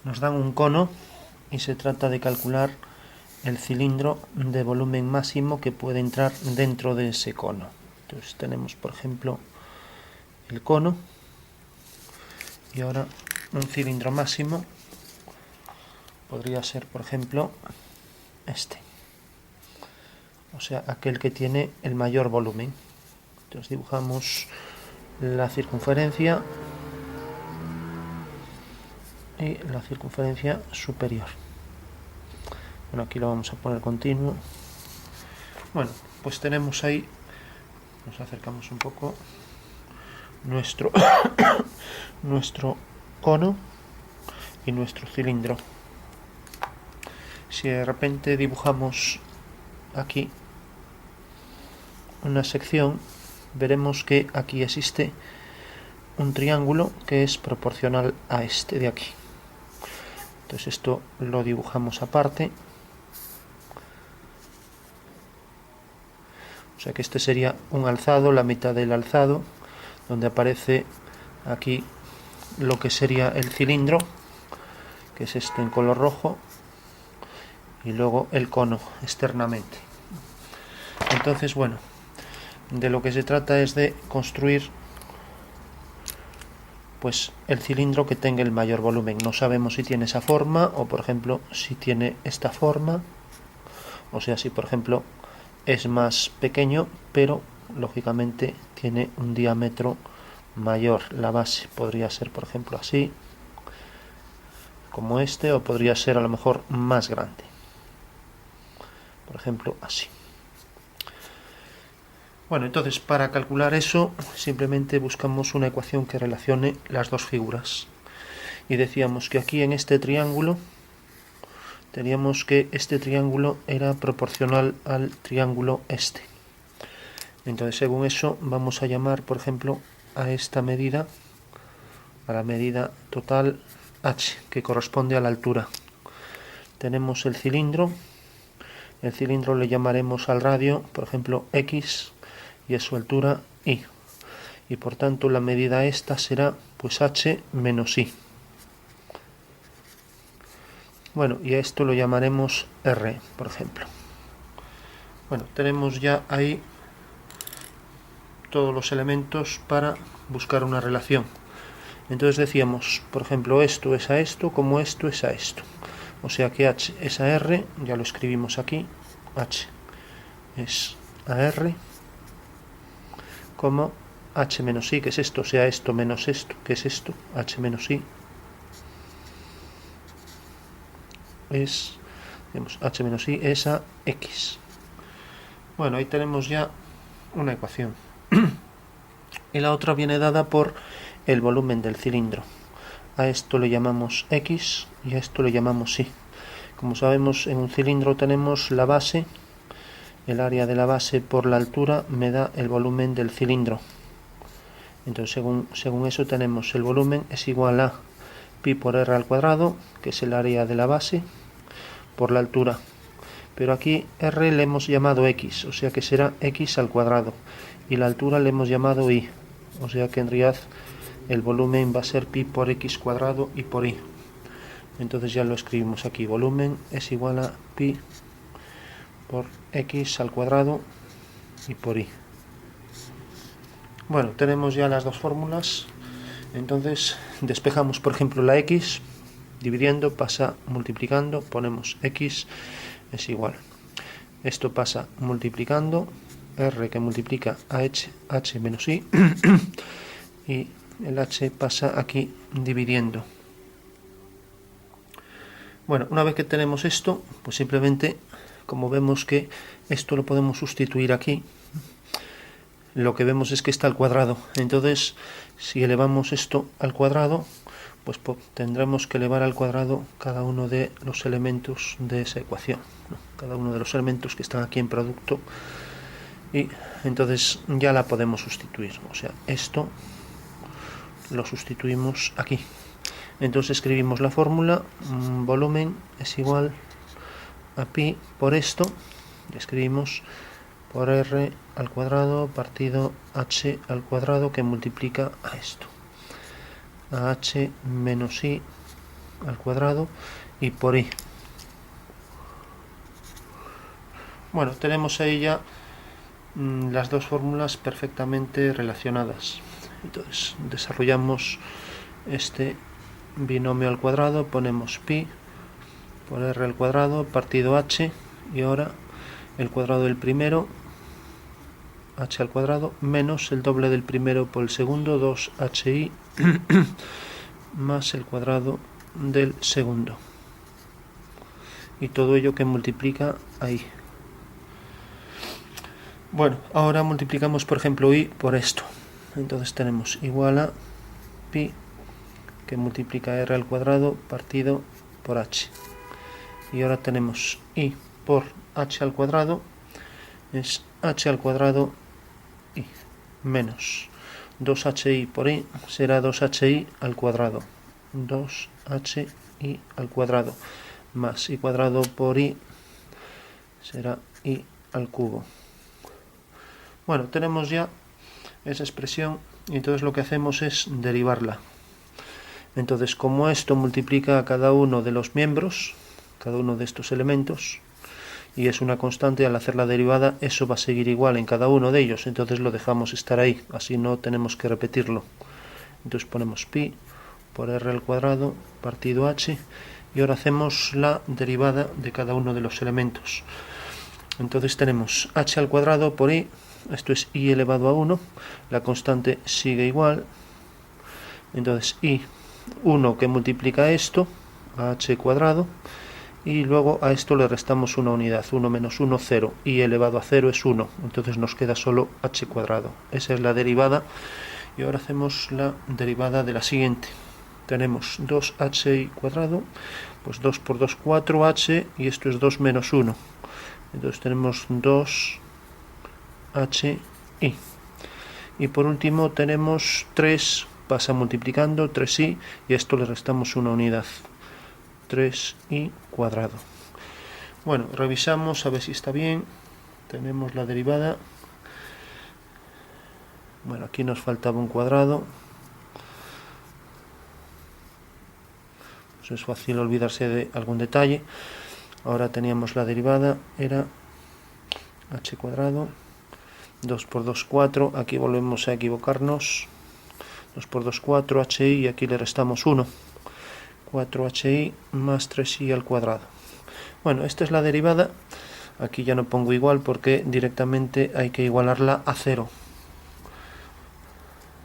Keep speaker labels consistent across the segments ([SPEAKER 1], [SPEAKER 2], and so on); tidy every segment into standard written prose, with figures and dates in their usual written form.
[SPEAKER 1] nos dan un cono y se trata de calcular el cilindro de volumen máximo que puede entrar dentro de ese cono. Entonces tenemos, por ejemplo, el cono y ahora un cilindro máximo podría ser, por ejemplo, este, o sea, aquel que tiene el mayor volumen. Entonces dibujamos la circunferencia y la circunferencia superior. Bueno, aquí lo vamos a poner continuo. Bueno, pues tenemos ahí, nos acercamos un poco, nuestro nuestro cono y nuestro cilindro. Si de repente dibujamos aquí una sección, veremos que aquí existe un triángulo que es proporcional a este de aquí. Entonces esto lo dibujamos aparte. O sea que este sería un alzado, la mitad del alzado, donde aparece aquí lo que sería el cilindro, que es este en color rojo, y luego el cono externamente. Entonces, bueno, de lo que se trata es de construir pues el cilindro que tenga el mayor volumen. No sabemos si tiene esa forma o, por ejemplo, si tiene esta forma. O sea, si por ejemplo es más pequeño, pero lógicamente tiene un diámetro mayor. La base podría ser, por ejemplo, así, como este, o podría ser a lo mejor más grande. Por ejemplo, así. Bueno, entonces para calcular eso simplemente buscamos una ecuación que relacione las dos figuras. Y decíamos que aquí en este triángulo teníamos que este triángulo era proporcional al triángulo este. Entonces, según eso, vamos a llamar, por ejemplo, a esta medida, a la medida total h, que corresponde a la altura. Tenemos el cilindro le llamaremos al radio, por ejemplo, x, y a su altura y. Y por tanto la medida esta será pues h menos i. Bueno, y a esto lo llamaremos r, por ejemplo. Bueno, tenemos ya ahí todos los elementos para buscar una relación. Entonces decíamos, por ejemplo, esto es a esto, como esto es a esto. O sea que h es a r, ya lo escribimos aquí, h es a r, como h menos i, que es esto, o sea esto menos esto, que es esto, h menos i, es, digamos, h menos i es a x. Bueno, ahí tenemos ya una ecuación. Y la otra viene dada por el volumen del cilindro. A esto le llamamos x y a esto le llamamos y. Como sabemos, en un cilindro tenemos la base, el área de la base por la altura me da el volumen del cilindro. Entonces, según eso tenemos el volumen es igual a pi por r al cuadrado, que es el área de la base, por la altura. Pero aquí r le hemos llamado x, o sea que será x al cuadrado. Y la altura le hemos llamado y, o sea que en realidad el volumen va a ser pi por x cuadrado y por y. Entonces ya lo escribimos aquí, volumen es igual a pi por x al cuadrado y por y. Bueno, tenemos ya las dos fórmulas. Entonces despejamos, por ejemplo, la x, dividiendo, pasa multiplicando, ponemos x es igual. Esto pasa multiplicando, r que multiplica a h menos i, y el h pasa aquí dividiendo. Bueno, una vez que tenemos esto, pues simplemente, como vemos que esto lo podemos sustituir aquí, lo que vemos es que está al cuadrado. Entonces, si elevamos esto al cuadrado, pues tendremos que elevar al cuadrado cada uno de los elementos de esa ecuación, ¿no? Cada uno de los elementos que están aquí en producto, y entonces ya la podemos sustituir. O sea, esto lo sustituimos aquí. Entonces escribimos la fórmula, volumen es igual a pi por esto, escribimos por r al cuadrado partido h al cuadrado, que multiplica a esto, a h menos i al cuadrado y por i. Bueno, tenemos ahí ya las dos fórmulas perfectamente relacionadas. Entonces desarrollamos este binomio al cuadrado, ponemos pi por r al cuadrado partido h, y ahora el cuadrado del primero, h al cuadrado, menos el doble del primero por el segundo, 2hi, más el cuadrado del segundo. Y todo ello que multiplica ahí. Bueno, ahora multiplicamos, por ejemplo, i por esto. Entonces tenemos igual a pi que multiplica r al cuadrado partido por h. Y ahora tenemos i por h al cuadrado, es h al cuadrado i, menos 2hi por i será 2hi al cuadrado, 2hi al cuadrado, más i cuadrado por i será i al cubo. Bueno, tenemos ya esa expresión y entonces lo que hacemos es derivarla. Entonces, como esto multiplica a cada uno de los miembros, cada uno de estos elementos, y es una constante, al hacer la derivada eso va a seguir igual en cada uno de ellos, entonces lo dejamos estar ahí, así no tenemos que repetirlo. Entonces ponemos pi por r al cuadrado partido h, y ahora hacemos la derivada de cada uno de los elementos. Entonces tenemos h al cuadrado por i, esto es i elevado a 1, la constante sigue igual, entonces i 1 que multiplica esto a h cuadrado, y luego a esto le restamos una unidad, 1 menos 1, 0, y elevado a 0 es 1, entonces nos queda solo h cuadrado. Esa es la derivada, y ahora hacemos la derivada de la siguiente. Tenemos 2hi cuadrado, pues 2 por 2, 4h, y esto es 2 menos 1, entonces tenemos 2hi. Y por último tenemos 3, pasa multiplicando, 3i, y a esto le restamos una unidad, 3i cuadrado. Bueno, revisamos a ver si está bien. Tenemos la derivada. Bueno, aquí nos faltaba un cuadrado. Pues es fácil olvidarse de algún detalle. Ahora teníamos la derivada, era h cuadrado, 2 por 2, 4, aquí volvemos a equivocarnos, 2 por 2, 4, hi, y aquí le restamos 1, 4hi más 3i al cuadrado. Bueno, esta es la derivada, aquí ya no pongo igual porque directamente hay que igualarla a 0.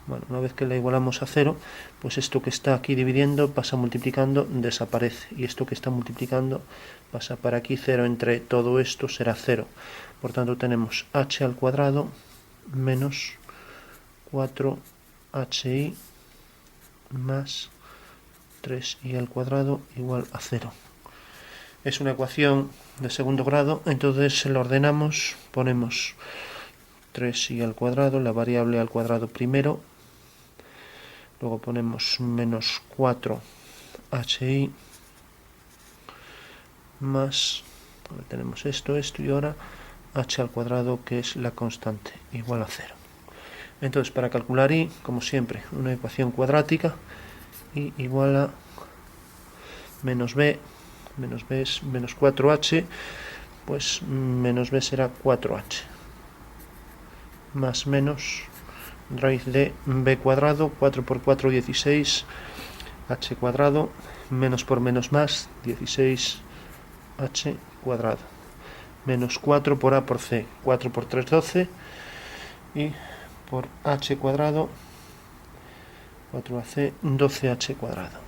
[SPEAKER 1] Bueno, una vez que la igualamos a 0, pues esto que está aquí dividiendo pasa multiplicando, desaparece, y esto que está multiplicando pasa para aquí, 0 entre todo esto será 0. Por tanto tenemos h al cuadrado menos 4hi más 3i al cuadrado igual a 0. Es una ecuación de segundo grado, entonces se la ordenamos, ponemos 3i al cuadrado, la variable al cuadrado primero, luego ponemos menos 4hi más, ahora tenemos esto y ahora h al cuadrado, que es la constante, igual a 0. Entonces, para calcular i, como siempre, una ecuación cuadrática, i igual a menos b es menos 4h, pues menos b será 4h, más menos raíz de b cuadrado, 4 por 4, 16, h cuadrado, menos por menos más, 16h cuadrado, menos 4 por a por c, 4 por 3, 12, y por h cuadrado, 4ac, 12h cuadrado,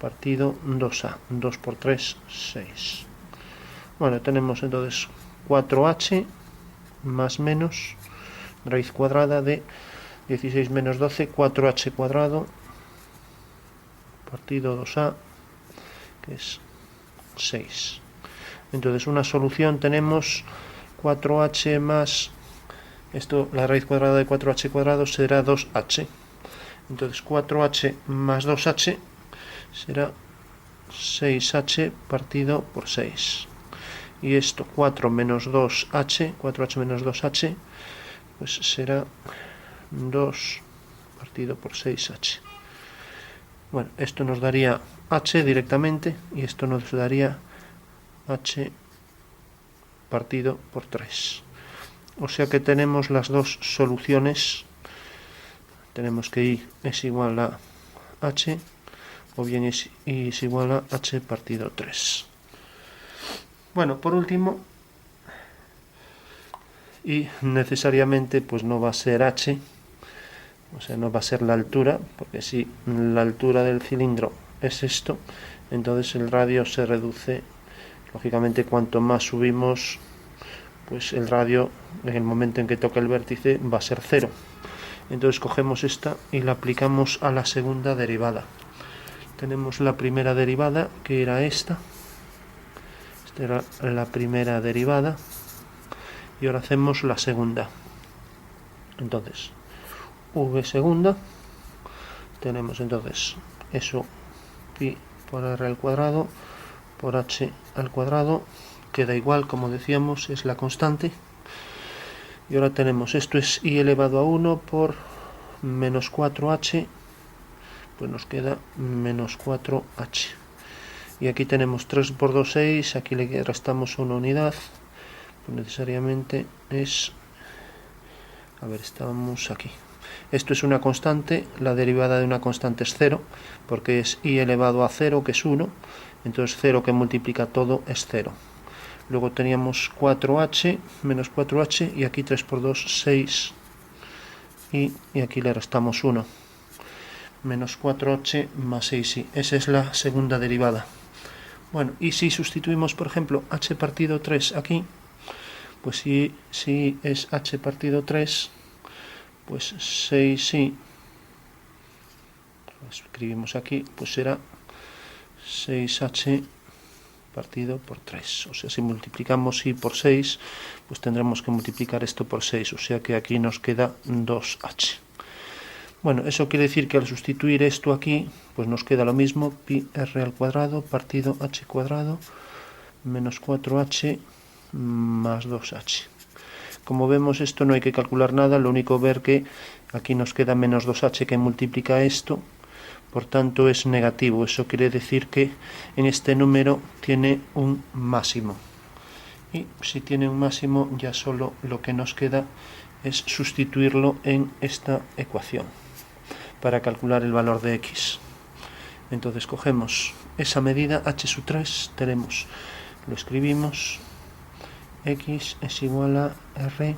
[SPEAKER 1] partido 2a, 2 por 3, 6. Bueno, tenemos entonces 4h más menos raíz cuadrada de 16 menos 12, 4h cuadrado, partido 2a, que es 6. Entonces, una solución tenemos 4h más, esto, la raíz cuadrada de 4h cuadrado será 2h. Entonces 4h más 2h será 6h partido por 6. Y esto, 4 menos 2h, 4h menos 2h, pues será 2 partido por 6h. Bueno, esto nos daría h directamente y esto nos daría h partido por 3. O sea que tenemos las dos soluciones. Tenemos que y es igual a h o bien y es igual a h partido 3. Bueno, por último, y necesariamente pues no va a ser h, o sea, no va a ser la altura, porque si la altura del cilindro es esto, entonces el radio se reduce. Lógicamente, cuanto más subimos, pues el radio en el momento en que toca el vértice va a ser 0. Entonces cogemos esta y la aplicamos a la segunda derivada. Tenemos la primera derivada, que era esta. Esta era la primera derivada. Y ahora hacemos la segunda. Entonces, v segunda. Tenemos entonces eso, pi por r al cuadrado por h al cuadrado. Queda igual, como decíamos, es la constante. Y ahora tenemos, esto es i elevado a 1 por menos 4h, pues nos queda menos 4h. Y aquí tenemos 3 por 2, 6, aquí le restamos una unidad, pues necesariamente es, a ver, estábamos aquí. Esto es una constante, la derivada de una constante es 0, porque es i elevado a 0, que es 1, entonces 0 que multiplica todo es 0. Luego teníamos 4h, menos 4h, y aquí 3 por 2, 6, y aquí le restamos 1. Menos 4h más 6i. Esa es la segunda derivada. Bueno, y si sustituimos, por ejemplo, h partido 3 aquí, pues si es h partido 3, pues 6i, lo escribimos aquí, pues será 6h partido por 3. O sea, si multiplicamos i por 6, pues tendremos que multiplicar esto por 6. O sea que aquí nos queda 2h. Bueno, eso quiere decir que al sustituir esto aquí, pues nos queda lo mismo, pi r al cuadrado partido h cuadrado menos 4h más 2h. Como vemos, esto no hay que calcular nada, lo único ver que aquí nos queda menos 2h que multiplica esto. Por tanto es negativo, eso quiere decir que en este número tiene un máximo. Y si tiene un máximo, ya solo lo que nos queda es sustituirlo en esta ecuación para calcular el valor de x. Entonces cogemos esa medida, h sub 3, tenemos, lo escribimos, x es igual a r,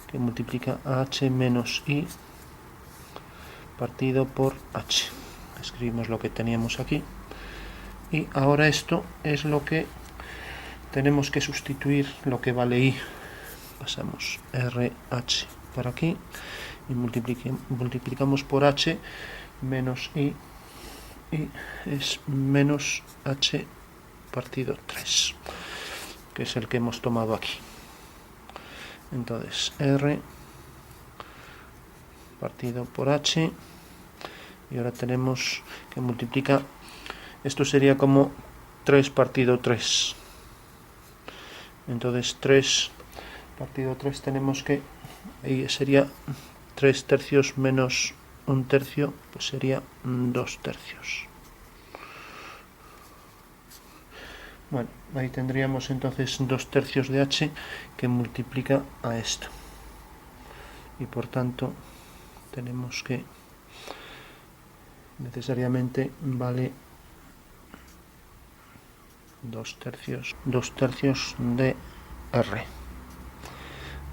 [SPEAKER 1] que multiplica a h menos i partido por h. Escribimos lo que teníamos aquí y ahora esto es lo que tenemos que sustituir, lo que vale i. Pasamos RH para aquí y multiplicamos por h menos i, y es menos h partido 3, que es el que hemos tomado aquí. Entonces r partido por h, y ahora tenemos que multiplica, esto sería como 3 partido 3. Entonces 3 partido 3 tenemos que, ahí sería 3 tercios menos 1 tercio, pues sería 2 tercios. Bueno, ahí tendríamos entonces 2 tercios de h que multiplica a esto. Y por tanto tenemos que necesariamente vale 2 tercios de r,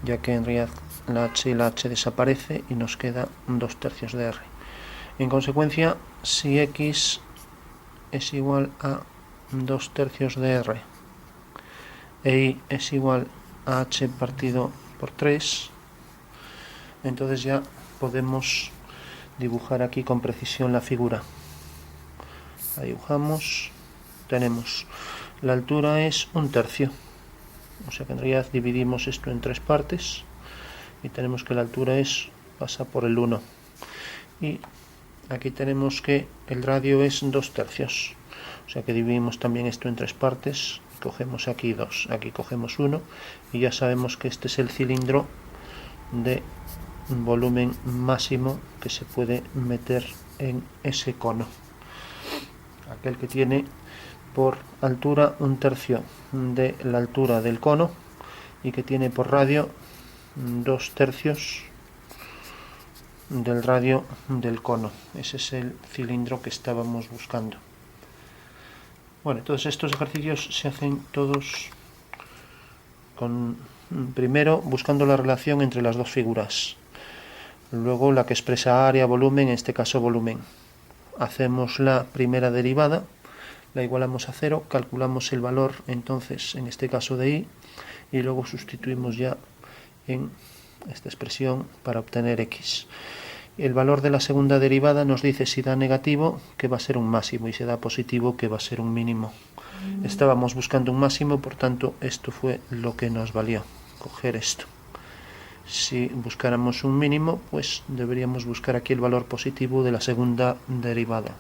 [SPEAKER 1] ya que en realidad la h y la h desaparece y nos queda 2 tercios de r. En consecuencia, si x es igual a 2 tercios de r e y es igual a h partido por 3, entonces ya podemos dibujar aquí con precisión la figura. La dibujamos, tenemos la altura es 1 tercio, o sea que en realidad dividimos esto en 3 partes y tenemos que la altura pasa por el 1, y aquí tenemos que el radio es 2 tercios, o sea que dividimos también esto en 3 partes, cogemos aquí 2, aquí cogemos 1 y ya sabemos que este es el cilindro de volumen máximo que se puede meter en ese cono. aquel que tiene por altura 1/3 de la altura del cono y que tiene por radio 2/3 del radio del cono. Ese es el cilindro que estábamos buscando. Bueno, todos estos ejercicios se hacen todos primero buscando la relación entre las dos figuras, luego la que expresa área, volumen, en este caso volumen. Hacemos la primera derivada, la igualamos a 0, calculamos el valor entonces en este caso de y, y luego sustituimos ya en esta expresión para obtener x. El valor de la segunda derivada nos dice si da negativo que va a ser un máximo y si da positivo que va a ser un mínimo. Estábamos buscando un máximo, por tanto esto fue lo que nos valió, coger esto. Si buscáramos un mínimo, pues deberíamos buscar aquí el valor positivo de la segunda derivada.